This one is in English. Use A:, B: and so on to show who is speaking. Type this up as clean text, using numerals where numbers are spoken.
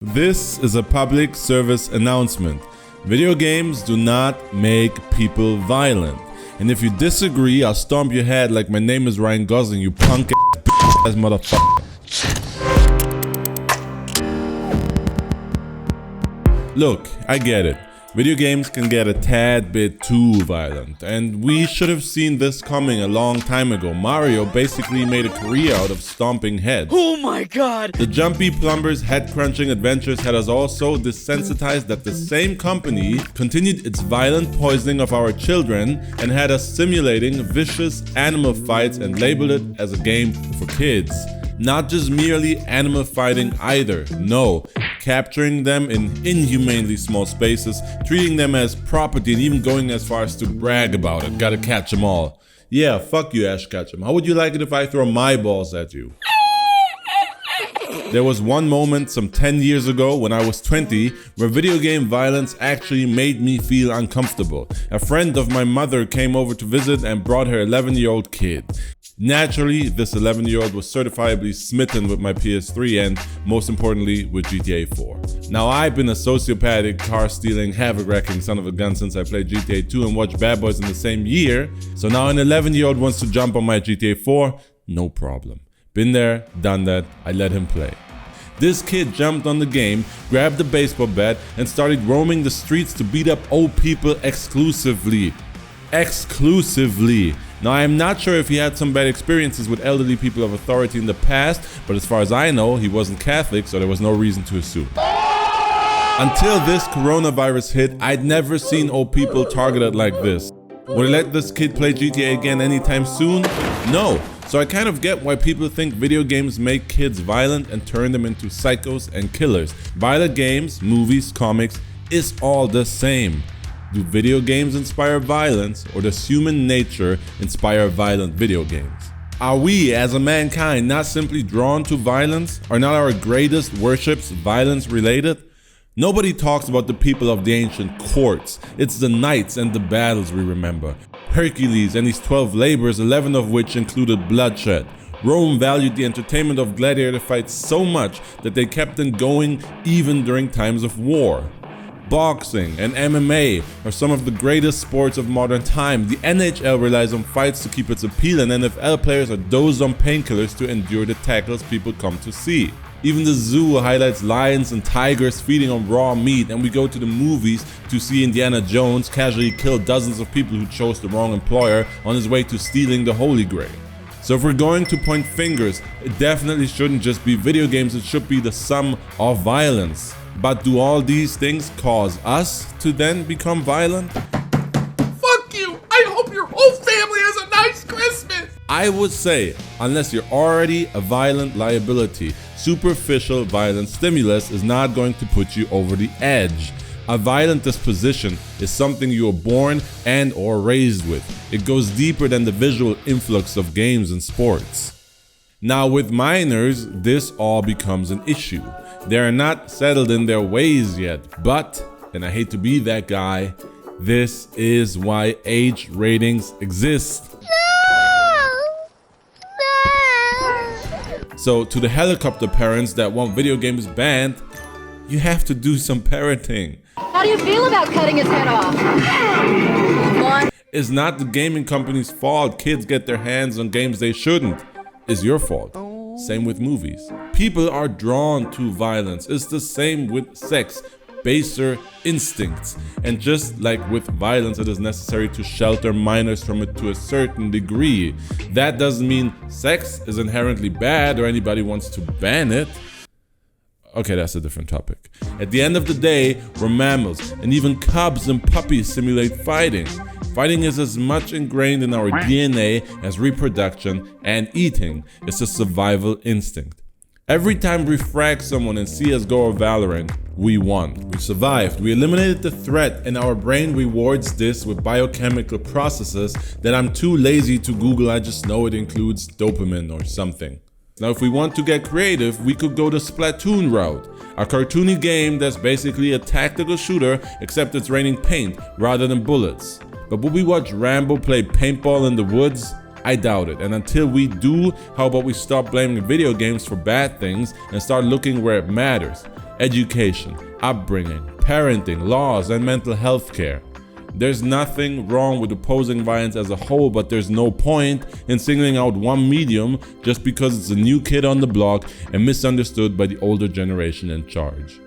A: This is a public service announcement. Video games do not make people violent. And if you disagree, I'll stomp your head like my name is Ryan Gosling, you punk ass motherfucker. Look, I get it. Video games can get a tad bit too violent, and we should have seen this coming a long time ago. Mario basically made a career out of stomping heads.
B: Oh my god!
A: The jumpy plumbers head-crunching adventures had us all so desensitized that the same company continued its violent poisoning of our children and had us simulating vicious animal fights and labeled it as a game for kids. Not just merely animal fighting either, no. Capturing them in inhumanely small spaces, treating them as property, and even going as far as to brag about it. Gotta catch them all. Yeah, fuck you, Ash Ketchum. How would you like it if I throw my balls at you? There was one moment some 10 years ago when I was 20 where video game violence actually made me feel uncomfortable. A friend of my mother came over to visit and brought her 11-year-old kid. Naturally, this 11-year-old was certifiably smitten with my PS3 and, most importantly, with GTA 4. Now, I've been a sociopathic, car-stealing, havoc-wrecking son of a gun since I played GTA 2 and watched Bad Boys in the same year, so now an 11-year-old wants to jump on my GTA 4, no problem. Been there, done that, I let him play. This kid jumped on the game, grabbed a baseball bat, and started roaming the streets to beat up old people exclusively. Exclusively. Now, I am not sure if he had some bad experiences with elderly people of authority in the past, but as far as I know, he wasn't Catholic, so there was no reason to assume. Until this coronavirus hit, I'd never seen old people targeted like this. Would I let this kid play GTA again anytime soon? No. So I kind of get why people think video games make kids violent and turn them into psychos and killers. Violent games, movies, comics, it's all the same. Do video games inspire violence, or does human nature inspire violent video games? Are we, as a mankind, not simply drawn to violence? Are not our greatest worships violence-related? Nobody talks about the people of the ancient courts. It's the knights and the battles we remember. Hercules and his 12 labors, 11 of which included bloodshed. Rome valued the entertainment of gladiator fights so much that they kept them going even during times of war. Boxing and MMA are some of the greatest sports of modern time. The NHL relies on fights to keep its appeal, and NFL players are dosed on painkillers to endure the tackles people come to see. Even the zoo highlights lions and tigers feeding on raw meat, and we go to the movies to see Indiana Jones casually kill dozens of people who chose the wrong employer on his way to stealing the Holy Grail. So if we're going to point fingers, it definitely shouldn't just be video games, it should be the sum of violence. But do all these things cause us to then become violent?
C: Fuck you! I hope your whole family has a nice Christmas!
A: I would say, unless you're already a violent liability, superficial violent stimulus is not going to put you over the edge. A violent disposition is something you are born and or raised with. It goes deeper than the visual influx of games and sports. Now with minors, this all becomes an issue. They are not settled in their ways yet, but, and I hate to be that guy, this is why age ratings exist. So to the helicopter parents that want video games banned, you have to do some parenting.
D: How do you feel about cutting his head off? What?
A: It's not the gaming company's fault kids get their hands on games they shouldn't. It's your fault. Same with movies. People are drawn to violence. It's the same with sex, baser instincts. And just like with violence, it is necessary to shelter minors from it to a certain degree. That doesn't mean sex is inherently bad or anybody wants to ban it. Okay, that's a different topic. At the end of the day, we're mammals, and even cubs and puppies simulate fighting. Fighting is as much ingrained in our DNA as reproduction and eating. It's a survival instinct. Every time we frag someone in CSGO or Valorant, we won. We survived. We eliminated the threat, and our brain rewards this with biochemical processes that I'm too lazy to Google. I just know it includes dopamine or something. Now, if we want to get creative, we could go the Splatoon route. A cartoony game that's basically a tactical shooter, except it's raining paint rather than bullets. But would we watch Rambo play paintball in the woods? I doubt it. And until we do, how about we stop blaming video games for bad things and start looking where it matters? education, upbringing, parenting, laws, and mental health care. There's nothing wrong with opposing violence as a whole, but there's no point in singling out one medium just because it's a new kid on the block and misunderstood by the older generation in charge.